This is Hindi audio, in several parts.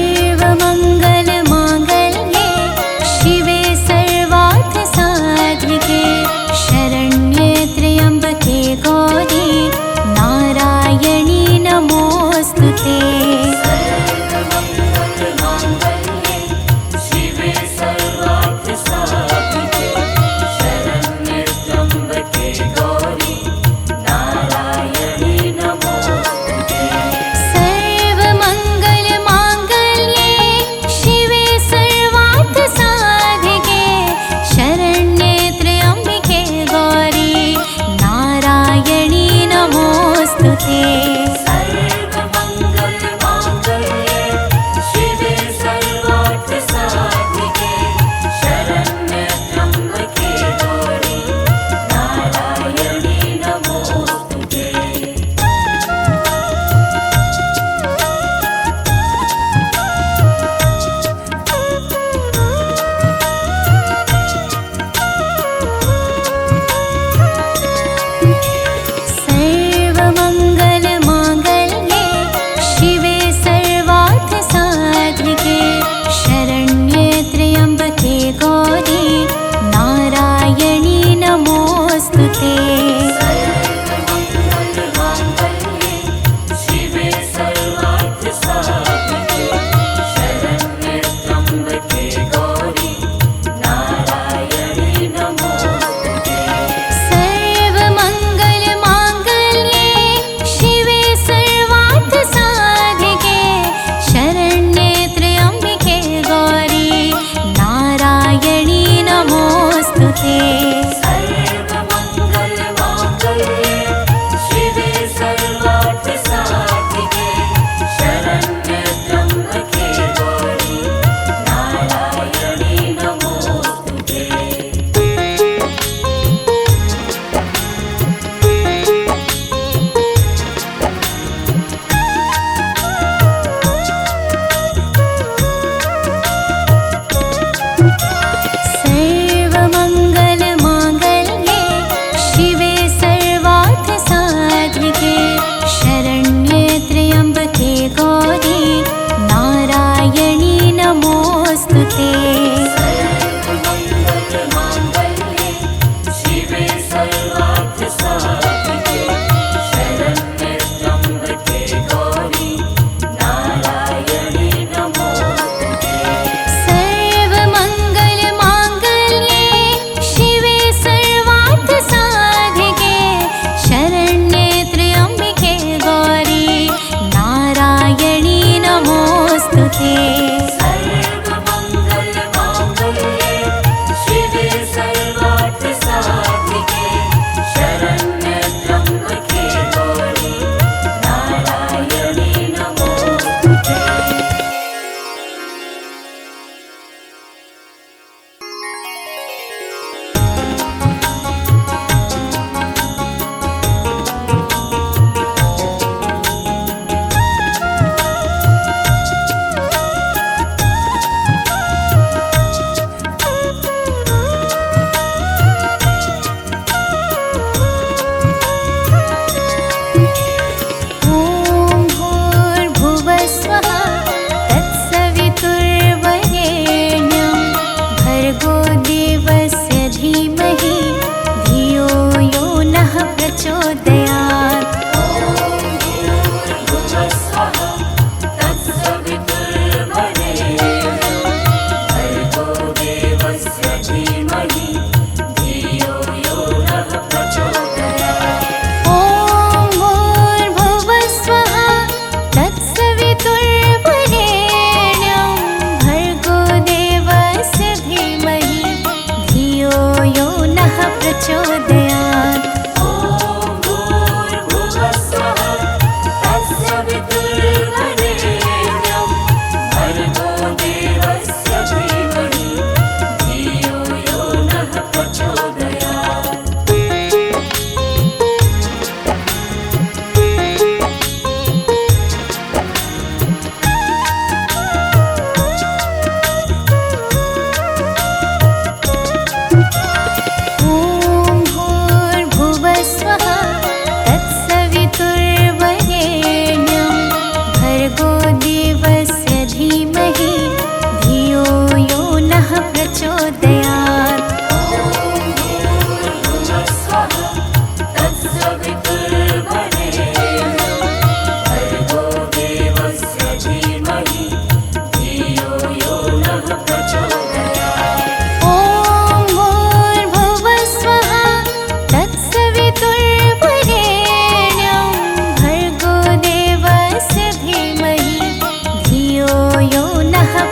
सर्वमङ्गल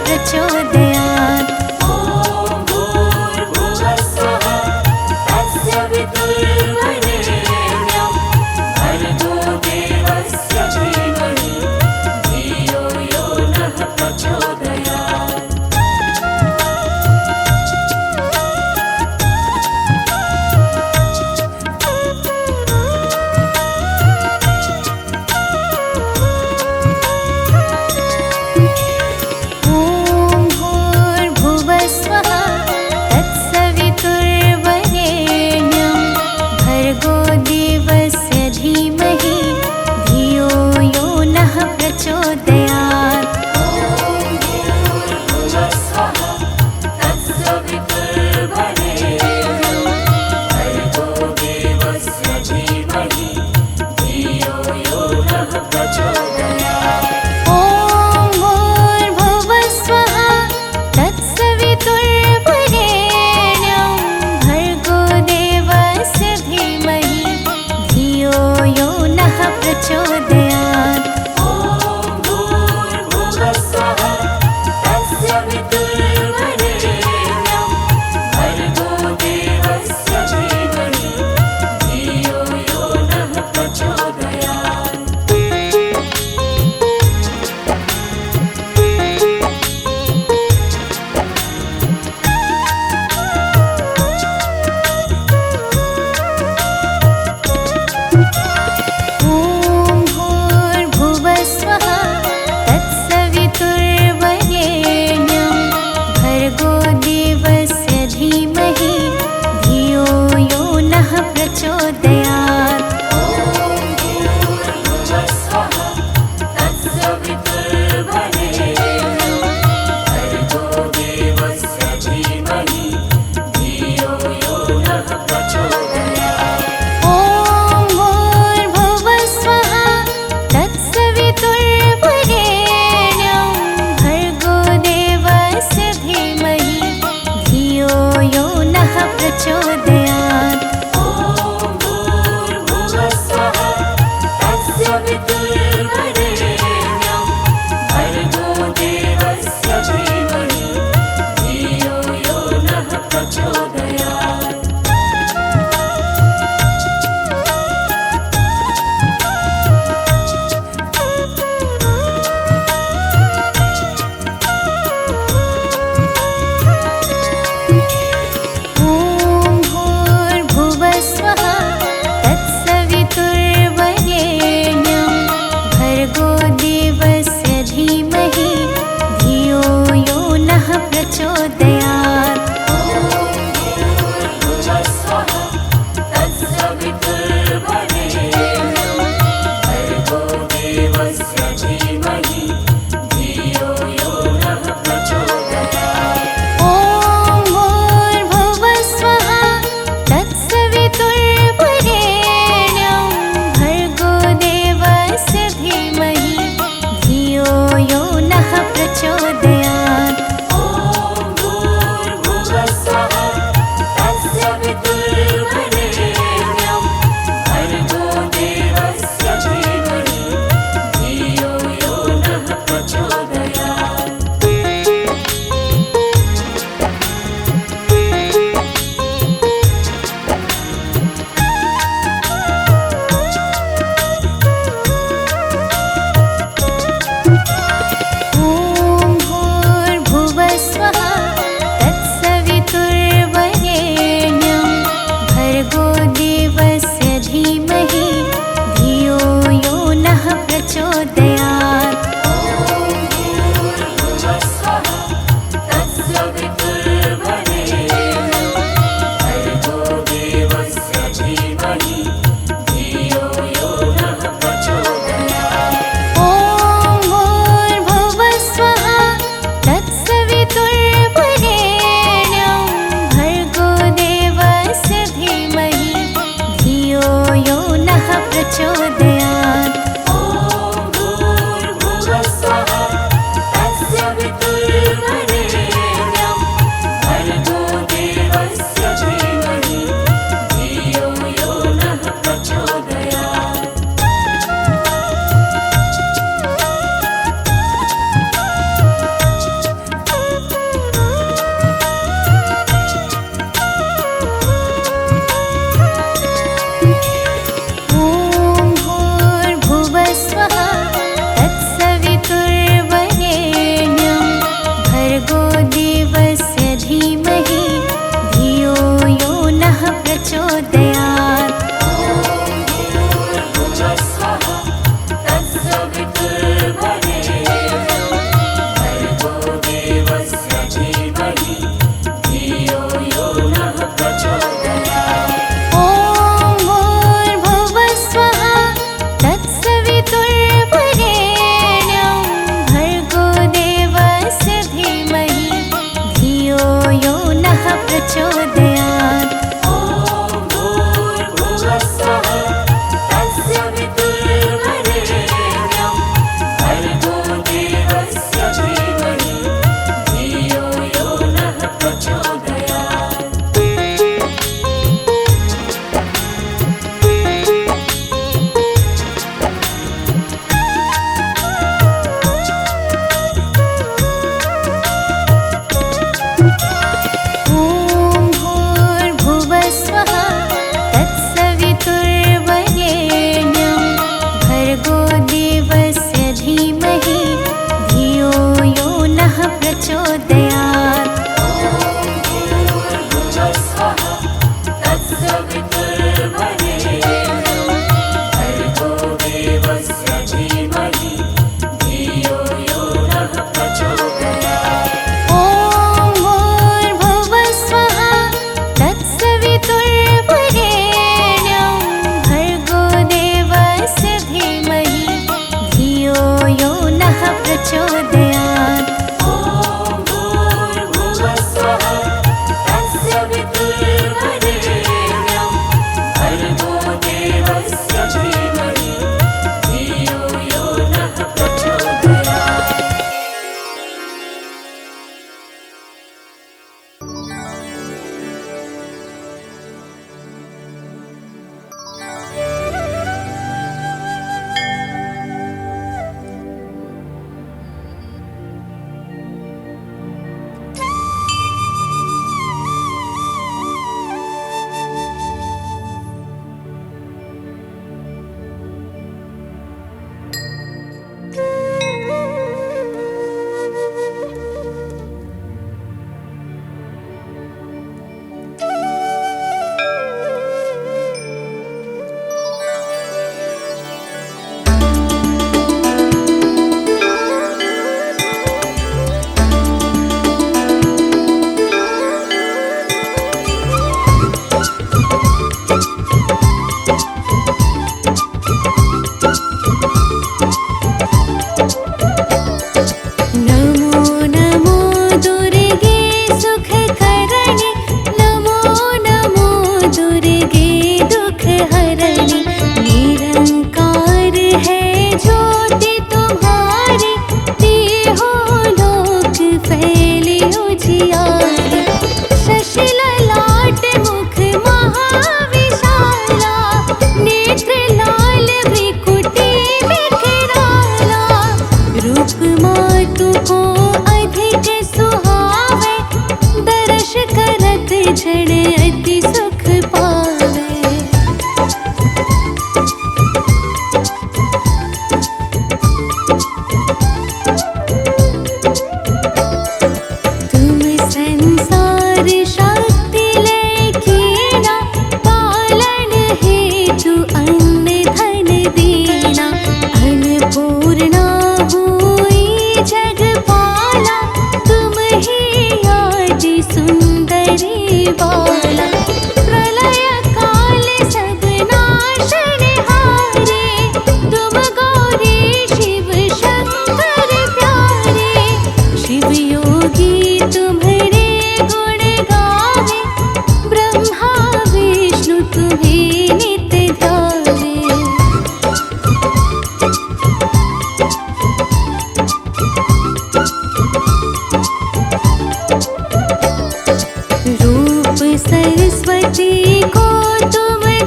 प्रचोदयात्। ॐ भूर्भुवस्सुः तत्सवितुर्वरेण्यं भर्गो देवस्य धीमहि धियो यो नः प्रचोदयात्।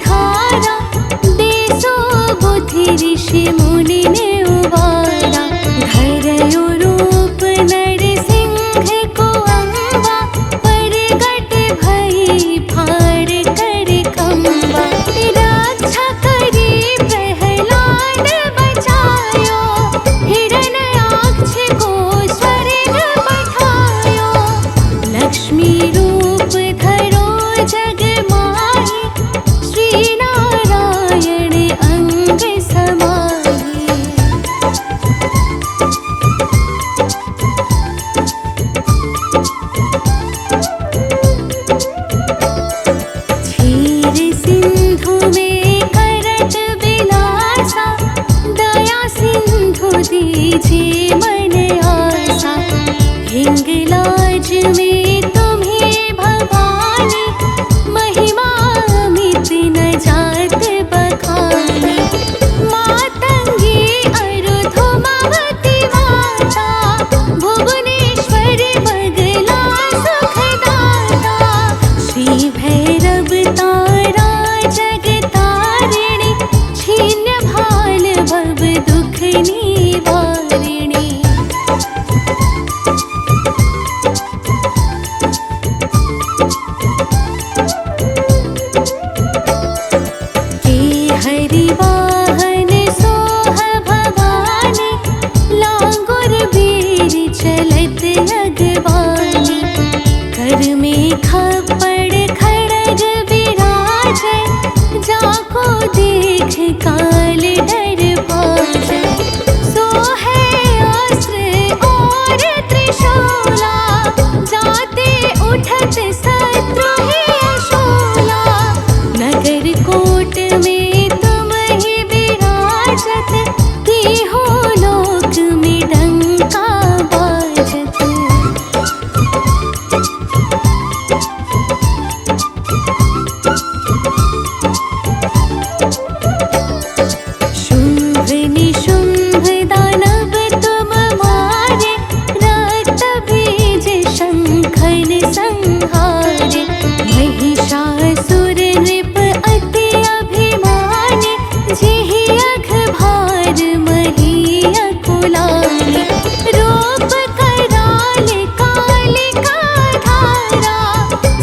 धारा, देसो बुद्धि ऋषि मुनि ने उबारा। धरयो रूप नरसिंह को अम्बा, परगट भई फाड़ कर खम्बा। रक्षा करी प्रहलाद बचायो, हिरण्याक्ष को स्वर्ग पठायो। लक्ष्मी रूप धरो जग माही, श्री नारायण अंग समाही। क्षीर सिंधु में करत विलासा, दया सिंधु दीजिए मन आसा। हिंगलाज में तुम्हें भवानी, महिमा अमित न जात बखानी। मातंगी अरुधुमावती माता, भुवनेश्वर बगला सुखदाता। श्री भैरव तारा जगतारिणी, छीन्य भाल भव दुख निवारिणी। के हरि वाहन सोह भवानी, लांगुर वीर चलत अगवानी। कर में खप्पड़ खड़ग विराजै, जाको देख काल डर भाजै। सोहे अस्त्र और त्रिशूला, जाते उठत शत्रु ही अशूला। नगर कोट में तुम ही विराजत, तीहो लोक में डंका बाजत। शुंभ निशुंभ दानव तुम मारे, रक्त बीज शंखन संहारे। महिषासुर नृप अति अभिमानी, जेहि अघ भार मही अकुलानी। रूप कराल कालिका धारा,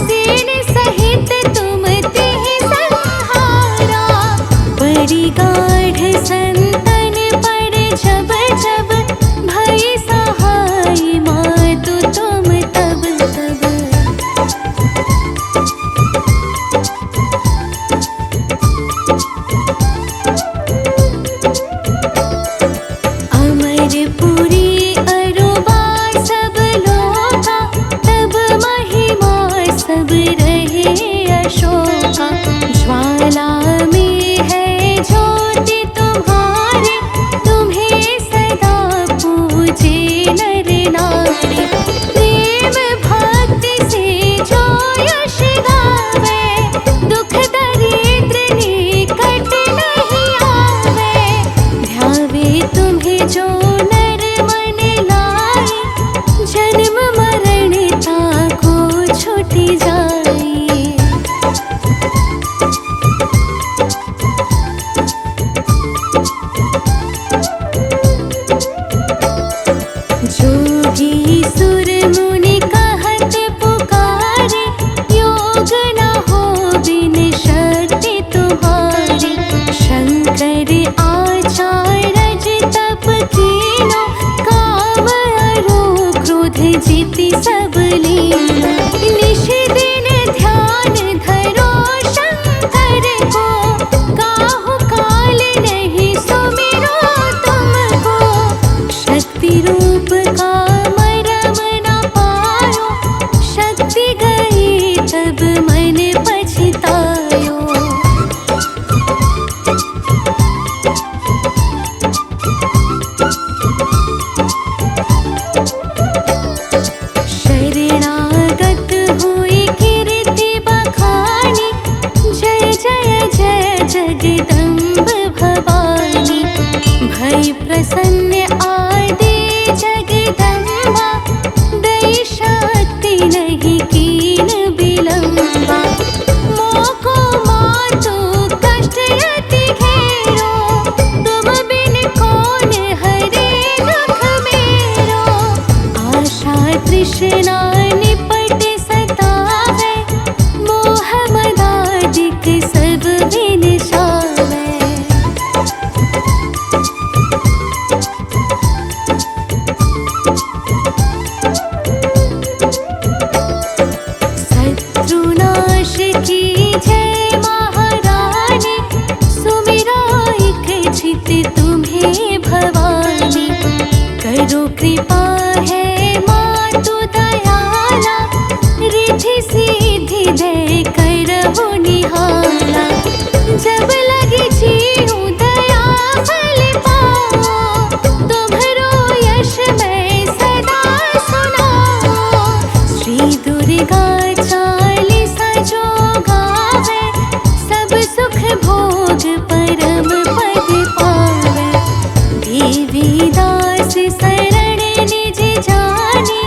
सेन सहित तुम तिहि संहारा। बड़ी गाढ़ संतन पर जब जब, भई सहाय मातु तुम तब तब। अमरपुरी अरुबा सब लोका, तब महिमा सब रहे अशोका। ज्वाला में है ज्योति तुम्हारी, तुम्हें सदा पूजे नर नारी। प्रेम भक्ति से जो यश गावे, दुख दरिद्र निकट नहीं आवे। ध्यावे तुम्हें जो नर मन लाई, जन्म मरण ताको छूटि जाई। जोगी सुर मुनि कहत पुकारे, योग न हो बिन शक्ति तुम्हारी। शंकर आचार्य तप कीनो, काम अरो क्रोध जीति सब लीनो। निश दिन ध्यान धरो शंकर को, काहु काल नहीं सुमिरो तुमको। शक्ति रूप का मरम न पायो, शक्ति गई तब मन पछतायो। शरणागत तृष्णा निपट सतावे, मोह मदादिक सब विनशावे। शत्रुनाश की जय महारानी, सुमिरा एक चित तुम्हें भवानी। करो कृपा है मातु दयाला, रिद्धि सिद्धि दे करहु निहाला। जब लगी जीऊँ दया फल पाओ, तुम्हरो यश मैं सदा सुनाओ। श्री दुर्गा चालीसा जो गावे, सब सुख भोग परम पद पावे। देवी दास शरण निज जानी,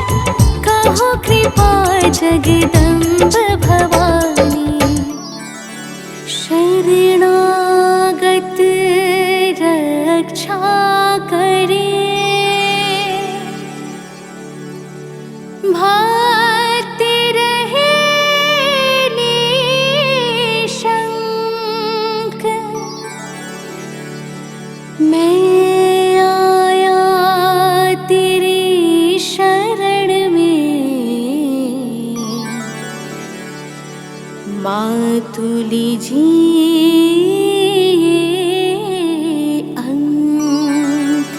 कहो कृपा जगदम्ब भवानी। शरणागत रक्षा करे, भक्ति रहे निशंक। मैं आया तेरी शरण में, मातु लीजिए अंक।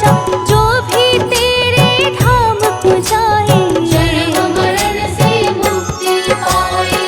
राजा, जो भी तेरे धाम को जाए, जन्म मरण से मुक्ति पाए।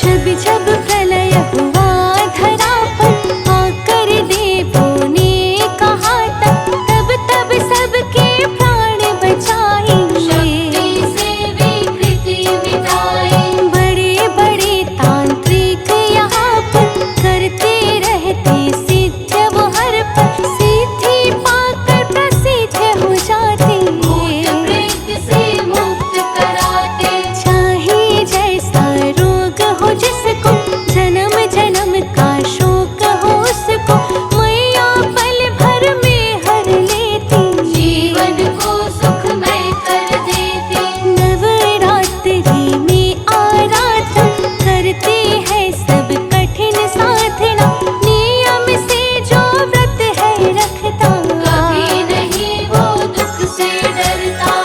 जब जब प्रलय हुआ धरा पर, आकर देवों ने कहा तब तब सबके प्राण बचाए। शक्ति से विकृति मिटाए। बड़े बड़े तांत्रिक यहाँ पर करते रहते सिद्ध वो हर पर, सिद्धि पाकर प्रसिद्ध हो जाते। भूत प्रेत से मुक्त कराते। चाहे जैसा रोग हो जिसको, जन्म जन्म का शोक हो उसको, मैया पल भर में हर लेती। जीवन को सुखमय कर देते। नवरात्रि में आराधना करते हैं सब कठिन साधना, नियम से जो व्रत है रखता, कभी नहीं वो दुख से डरता।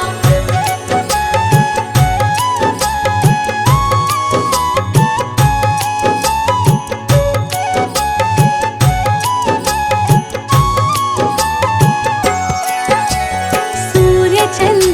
सूर्य चंद्र